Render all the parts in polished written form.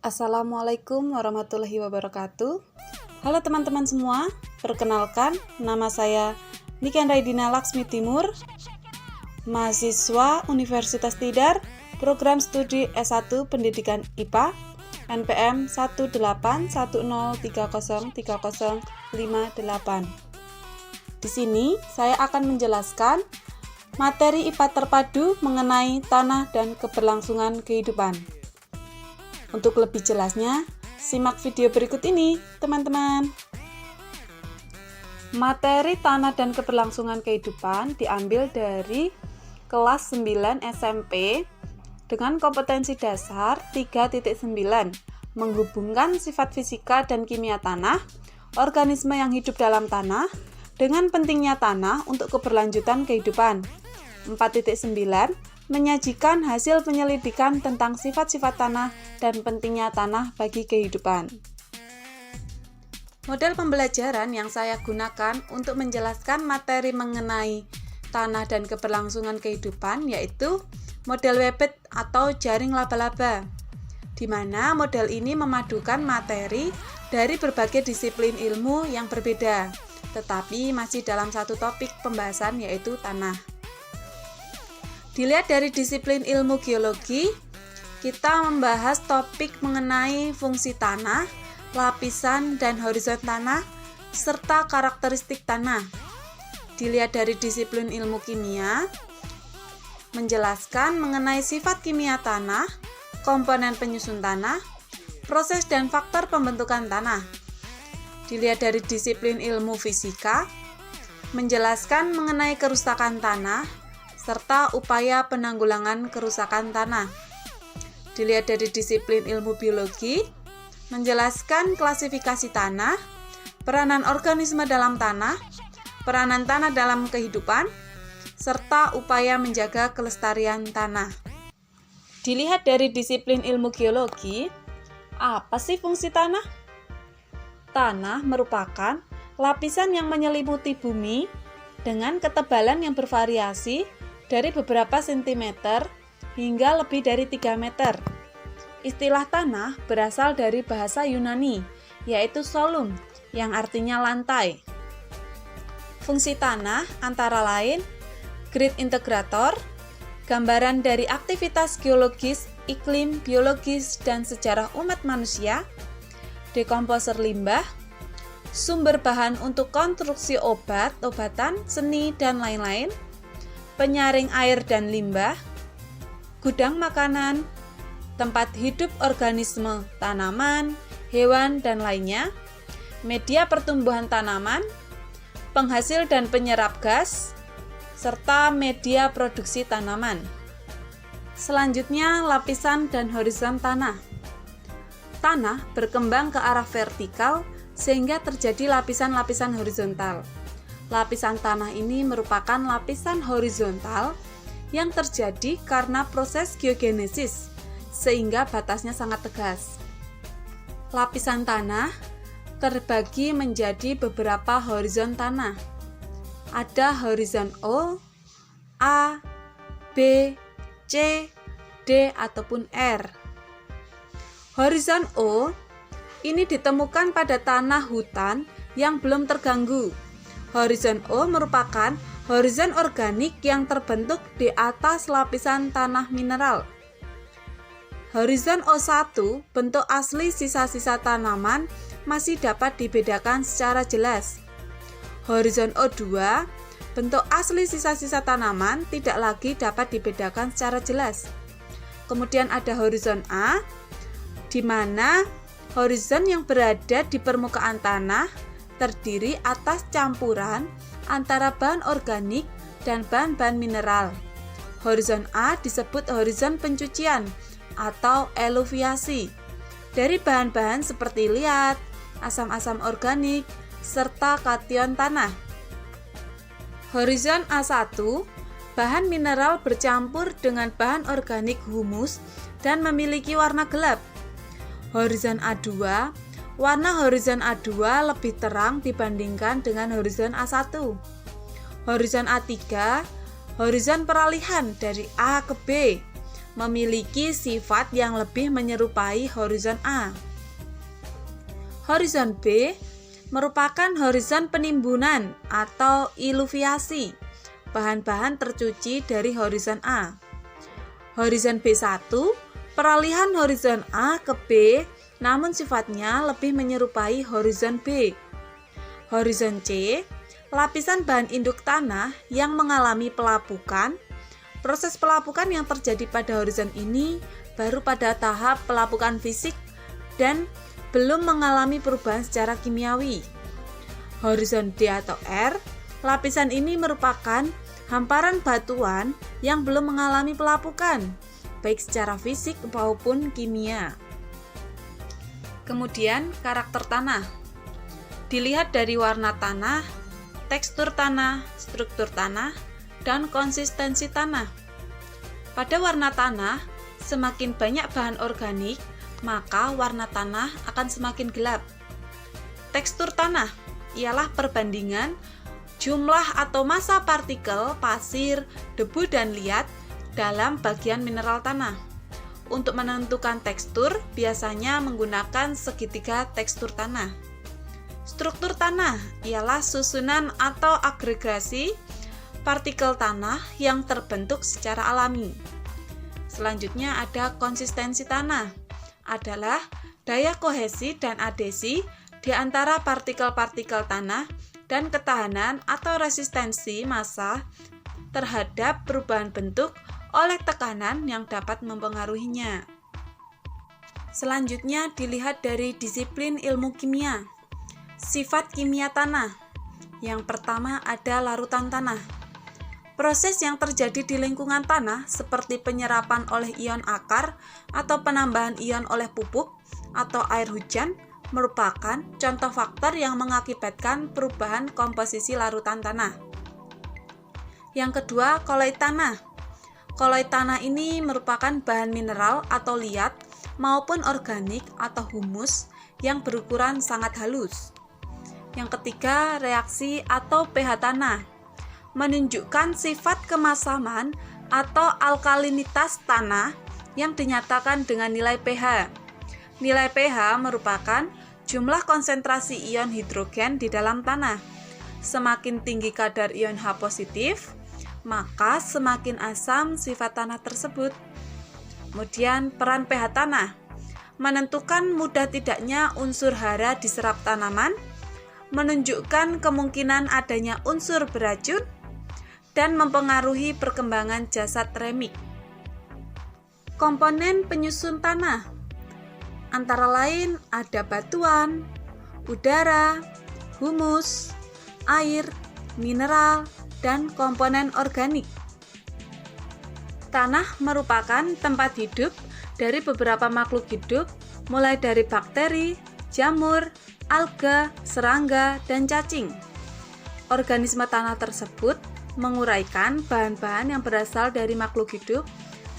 Assalamualaikum warahmatullahi wabarakatuh. Halo teman-teman semua, perkenalkan nama saya Niken Raidina Laksmi Timur, mahasiswa Universitas Tidar, program studi S1 Pendidikan IPA, NPM 18103030308. Di sini saya akan menjelaskan materi IPA terpadu mengenai tanah dan keberlangsungan kehidupan. Untuk lebih jelasnya, simak video berikut ini, teman-teman. Materi tanah dan keberlangsungan kehidupan diambil dari kelas 9 SMP dengan kompetensi dasar 3.9, menghubungkan sifat fisika dan kimia tanah, organisme yang hidup dalam tanah, dengan pentingnya tanah untuk keberlanjutan kehidupan. 4.9, menyajikan hasil penyelidikan tentang sifat-sifat tanah dan pentingnya tanah bagi kehidupan. Model pembelajaran yang saya gunakan untuk menjelaskan materi mengenai tanah dan keberlangsungan kehidupan yaitu model Webet atau jaring laba-laba, di mana model ini memadukan materi dari berbagai disiplin ilmu yang berbeda, tetapi masih dalam satu topik pembahasan yaitu tanah. Dilihat dari disiplin ilmu geologi, kita membahas topik mengenai fungsi tanah, lapisan dan horizon tanah, serta karakteristik tanah. Dilihat dari disiplin ilmu kimia, menjelaskan mengenai sifat kimia tanah, komponen penyusun tanah, proses dan faktor pembentukan tanah. Dilihat dari disiplin ilmu fisika, menjelaskan mengenai kerusakan tanah, serta upaya penanggulangan kerusakan tanah. Dilihat dari disiplin ilmu biologi, menjelaskan klasifikasi tanah, peranan organisme dalam tanah, peranan tanah dalam kehidupan, serta upaya menjaga kelestarian tanah. Dilihat dari disiplin ilmu geologi, apa sih fungsi tanah? Tanah merupakan lapisan yang menyelimuti bumi dengan ketebalan yang bervariasi dari beberapa sentimeter hingga lebih dari 3 meter. Istilah tanah berasal dari bahasa Yunani, yaitu solum, yang artinya lantai. Fungsi tanah antara lain grid integrator, gambaran dari aktivitas geologis, iklim, biologis, dan sejarah umat manusia, dekomposer limbah, sumber bahan untuk konstruksi obat, obatan, seni, dan lain-lain, penyaring air dan limbah, gudang makanan, tempat hidup organisme, tanaman, hewan, dan lainnya, media pertumbuhan tanaman, penghasil dan penyerap gas, serta media produksi tanaman. Selanjutnya, lapisan dan horizon tanah. Tanah berkembang ke arah vertikal sehingga terjadi lapisan-lapisan horizontal. Lapisan tanah ini merupakan lapisan horizontal yang terjadi karena proses geogenesis, sehingga batasnya sangat tegas. Lapisan tanah terbagi menjadi beberapa horizon tanah. Ada horizon O, A, B, C, D, ataupun R. Horizon O ini ditemukan pada tanah hutan yang belum terganggu. Horizon O merupakan horizon organik yang terbentuk di atas lapisan tanah mineral. Horizon O1, bentuk asli sisa-sisa tanaman, masih dapat dibedakan secara jelas. Horizon O2, bentuk asli sisa-sisa tanaman, tidak lagi dapat dibedakan secara jelas. Kemudian ada horizon A, di mana horizon yang berada di permukaan tanah terdiri atas campuran antara bahan organik dan bahan-bahan mineral. Horizon A disebut horizon pencucian atau eluviasi dari bahan-bahan seperti liat, asam-asam organik, serta kation tanah. Horizon A1, bahan mineral bercampur dengan bahan organik humus dan memiliki warna gelap. Horizon A2, warna horizon A2 lebih terang dibandingkan dengan horizon A1. Horizon A3, horizon peralihan dari A ke B. memiliki sifat yang lebih menyerupai horizon A. Horizon B merupakan horizon penimbunan atau iluviasi bahan-bahan tercuci dari horizon A. Horizon B1 peralihan horizon A ke B, namun sifatnya lebih menyerupai horizon B. Horizon C lapisan bahan induk tanah yang mengalami pelapukan. Proses pelapukan yang terjadi pada horizon ini baru pada tahap pelapukan fisik dan belum mengalami perubahan secara kimiawi. Horizon D atau R, lapisan ini merupakan hamparan batuan yang belum mengalami pelapukan, baik secara fisik maupun kimia. Kemudian, karakter tanah. Dilihat dari warna tanah, tekstur tanah, struktur tanah, dan konsistensi tanah. Pada warna tanah, semakin banyak bahan organik, maka warna tanah akan semakin gelap. Tekstur tanah ialah perbandingan jumlah atau massa partikel pasir, debu, dan liat dalam bagian mineral tanah. Untuk menentukan tekstur, biasanya menggunakan segitiga tekstur tanah. Struktur tanah ialah susunan atau agregasi partikel tanah yang terbentuk secara alami. Selanjutnya ada konsistensi tanah, adalah daya kohesi dan adhesi di antara partikel-partikel tanah dan ketahanan atau resistensi massa terhadap perubahan bentuk oleh tekanan yang dapat mempengaruhinya. Selanjutnya dilihat dari disiplin ilmu kimia. Sifat kimia tanah. Yang pertama ada larutan tanah. Proses yang terjadi di lingkungan tanah seperti penyerapan oleh ion akar atau penambahan ion oleh pupuk atau air hujan merupakan contoh faktor yang mengakibatkan perubahan komposisi larutan tanah. Yang kedua, koloid tanah. Koloid tanah ini merupakan bahan mineral atau liat maupun organik atau humus yang berukuran sangat halus. Yang ketiga, reaksi atau pH tanah. Menunjukkan sifat kemasaman atau alkalinitas tanah yang dinyatakan dengan nilai pH. Nilai pH merupakan jumlah konsentrasi ion hidrogen di dalam tanah. Semakin tinggi kadar ion H positif, maka semakin asam sifat tanah tersebut. Kemudian peran pH tanah menentukan mudah tidaknya unsur hara diserap tanaman, menunjukkan kemungkinan adanya unsur beracun, dan mempengaruhi perkembangan jasad remik. Komponen penyusun tanah antara lain ada batuan, udara, humus, air, mineral, dan komponen organik. Tanah merupakan tempat hidup dari beberapa makhluk hidup, mulai dari bakteri, jamur, alga, serangga, dan cacing. Organisme tanah tersebut menguraikan bahan-bahan yang berasal dari makhluk hidup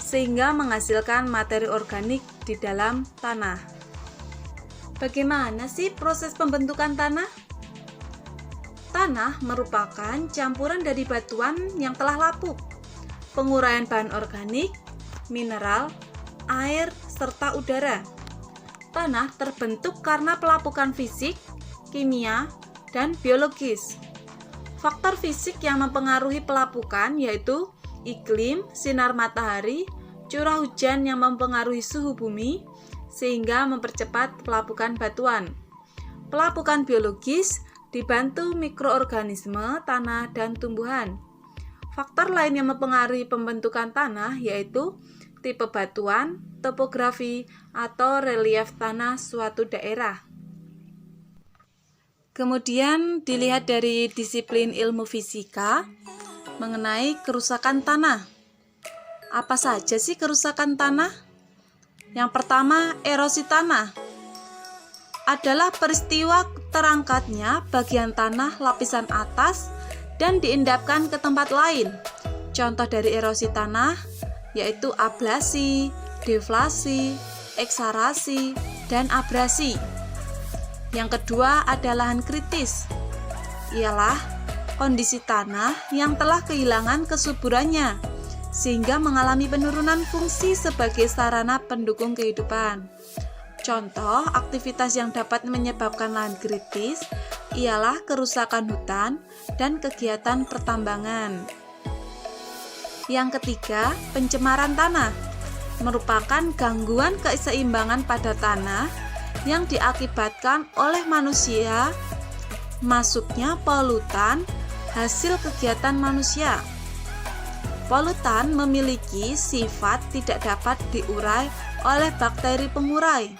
sehingga menghasilkan materi organik di dalam tanah. Bagaimana sih proses pembentukan tanah? Tanah merupakan campuran dari batuan yang telah lapuk, penguraian bahan organik, mineral, air, serta udara. Tanah terbentuk karena pelapukan fisik, kimia, dan biologis. Faktor fisik yang mempengaruhi pelapukan yaitu iklim, sinar matahari, curah hujan yang mempengaruhi suhu bumi, sehingga mempercepat pelapukan batuan. Pelapukan biologis dibantu mikroorganisme, tanah, dan tumbuhan. Faktor lain yang mempengaruhi pembentukan tanah yaitu tipe batuan, topografi, atau relief tanah suatu daerah. Kemudian dilihat dari disiplin ilmu fisika mengenai kerusakan tanah. Apa saja sih kerusakan tanah? Yang pertama, erosi tanah adalah peristiwa terangkatnya bagian tanah lapisan atas dan diendapkan ke tempat lain. Contoh dari erosi tanah yaitu ablasi, deflasi, eksarasi, dan abrasi. Yang kedua ada lahan kritis, ialah kondisi tanah yang telah kehilangan kesuburannya sehingga mengalami penurunan fungsi sebagai sarana pendukung kehidupan. Contoh aktivitas yang dapat menyebabkan lahan kritis ialah kerusakan hutan dan kegiatan pertambangan. Yang ketiga, pencemaran tanah merupakan gangguan keseimbangan pada tanah yang diakibatkan oleh manusia, masuknya polutan hasil kegiatan manusia. Polutan memiliki sifat tidak dapat diurai oleh bakteri pengurai.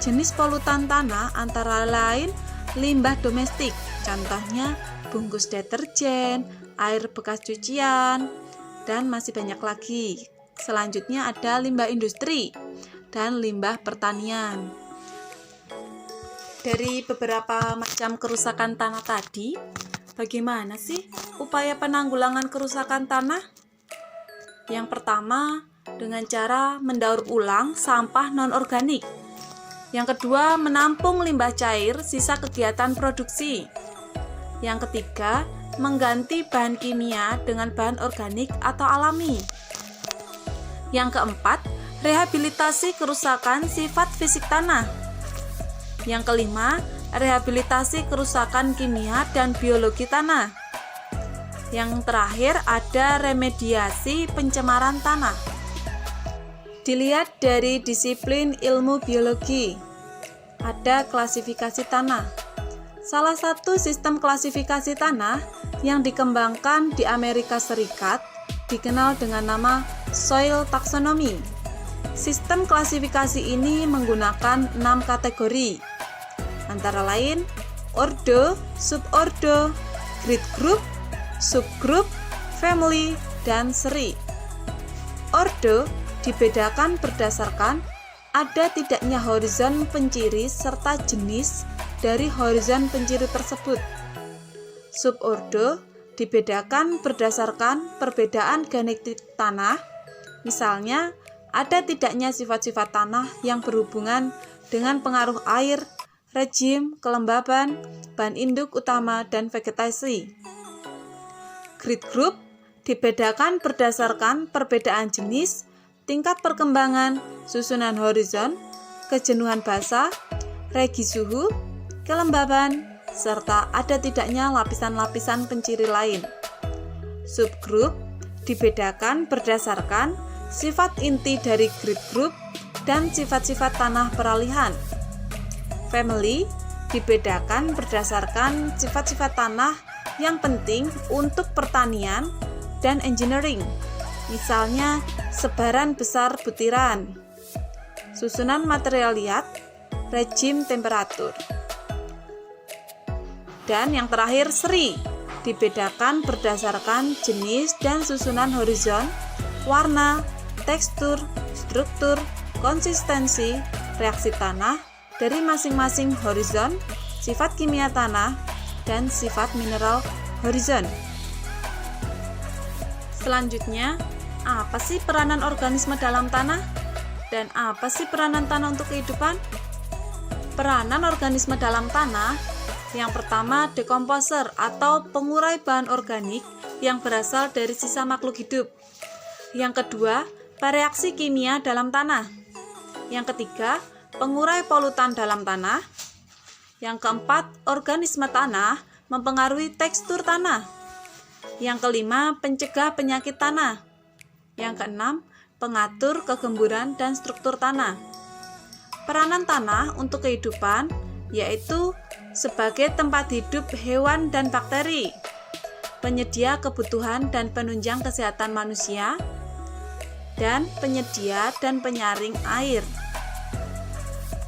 Jenis polutan tanah antara lain limbah domestik, contohnya bungkus deterjen, air bekas cucian, dan masih banyak lagi. Selanjutnya ada limbah industri dan limbah pertanian. Dari beberapa macam kerusakan tanah tadi, bagaimana sih upaya penanggulangan kerusakan tanah? Yang pertama, dengan cara mendaur ulang sampah non-organik. Yang kedua, menampung limbah cair sisa kegiatan produksi. Yang ketiga, mengganti bahan kimia dengan bahan organik atau alami. Yang keempat, rehabilitasi kerusakan sifat fisik tanah. Yang kelima, rehabilitasi kerusakan kimia dan biologi tanah. Yang terakhir ada remediasi pencemaran tanah. Dilihat dari disiplin ilmu biologi, ada klasifikasi tanah. Salah satu sistem klasifikasi tanah yang dikembangkan di Amerika Serikat dikenal dengan nama soil taxonomy. Sistem klasifikasi ini menggunakan 6 kategori, antara lain ordo, subordo, grade group, subgroup, family, dan seri. Ordo dibedakan berdasarkan ada tidaknya horizon penciri serta jenis dari horizon penciri tersebut. Subordo dibedakan berdasarkan perbedaan genetik tanah, misalnya ada tidaknya sifat-sifat tanah yang berhubungan dengan pengaruh air, rejim, kelembaban, bahan induk utama, dan vegetasi. Grid group dibedakan berdasarkan perbedaan jenis, tingkat perkembangan, susunan horizon, kejenuhan basah, regi suhu, kelembaban, serta ada tidaknya lapisan-lapisan penciri lain. Subgroup dibedakan berdasarkan sifat inti dari grid group dan sifat-sifat tanah peralihan. Family dibedakan berdasarkan sifat-sifat tanah yang penting untuk pertanian dan engineering, misalnya sebaran besar butiran, susunan material liat, rejim temperatur. Dan yang terakhir seri, dibedakan berdasarkan jenis dan susunan horizon, warna, tekstur, struktur, konsistensi, reaksi tanah dari masing-masing horizon, sifat kimia tanah, dan sifat mineral horizon. Selanjutnya, apa sih peranan organisme dalam tanah? Dan apa sih peranan tanah untuk kehidupan? Peranan organisme dalam tanah, yang pertama dekomposer atau pengurai bahan organik yang berasal dari sisa makhluk hidup. Yang kedua, bereaksi kimia dalam tanah. Yang ketiga, pengurai polutan dalam tanah. Yang keempat, organisme tanah mempengaruhi tekstur tanah. Yang kelima, pencegah penyakit tanah. Yang keenam, pengatur kegemburan dan struktur tanah. Peranan tanah untuk kehidupan yaitu sebagai tempat hidup hewan dan bakteri, penyedia kebutuhan dan penunjang kesehatan manusia, dan penyedia dan penyaring air.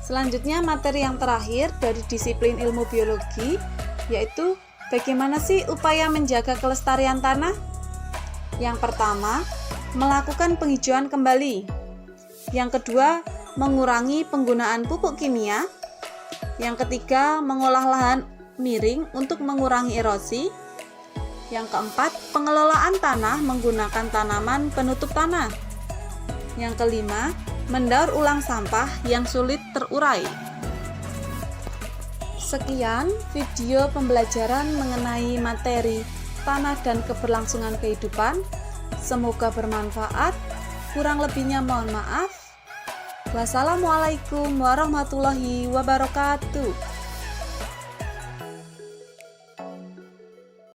Selanjutnya materi yang terakhir dari disiplin ilmu biologi yaitu bagaimana sih upaya menjaga kelestarian tanah? Yang pertama, melakukan penghijauan kembali. Yang kedua, mengurangi penggunaan pupuk kimia. Yang ketiga, mengolah lahan miring untuk mengurangi erosi. Yang keempat, pengelolaan tanah menggunakan tanaman penutup tanah. Yang kelima, mendaur ulang sampah yang sulit terurai. Sekian video pembelajaran mengenai materi tanah dan keberlangsungan kehidupan. Semoga bermanfaat. Kurang lebihnya mohon maaf. Wassalamualaikum warahmatullahi wabarakatuh.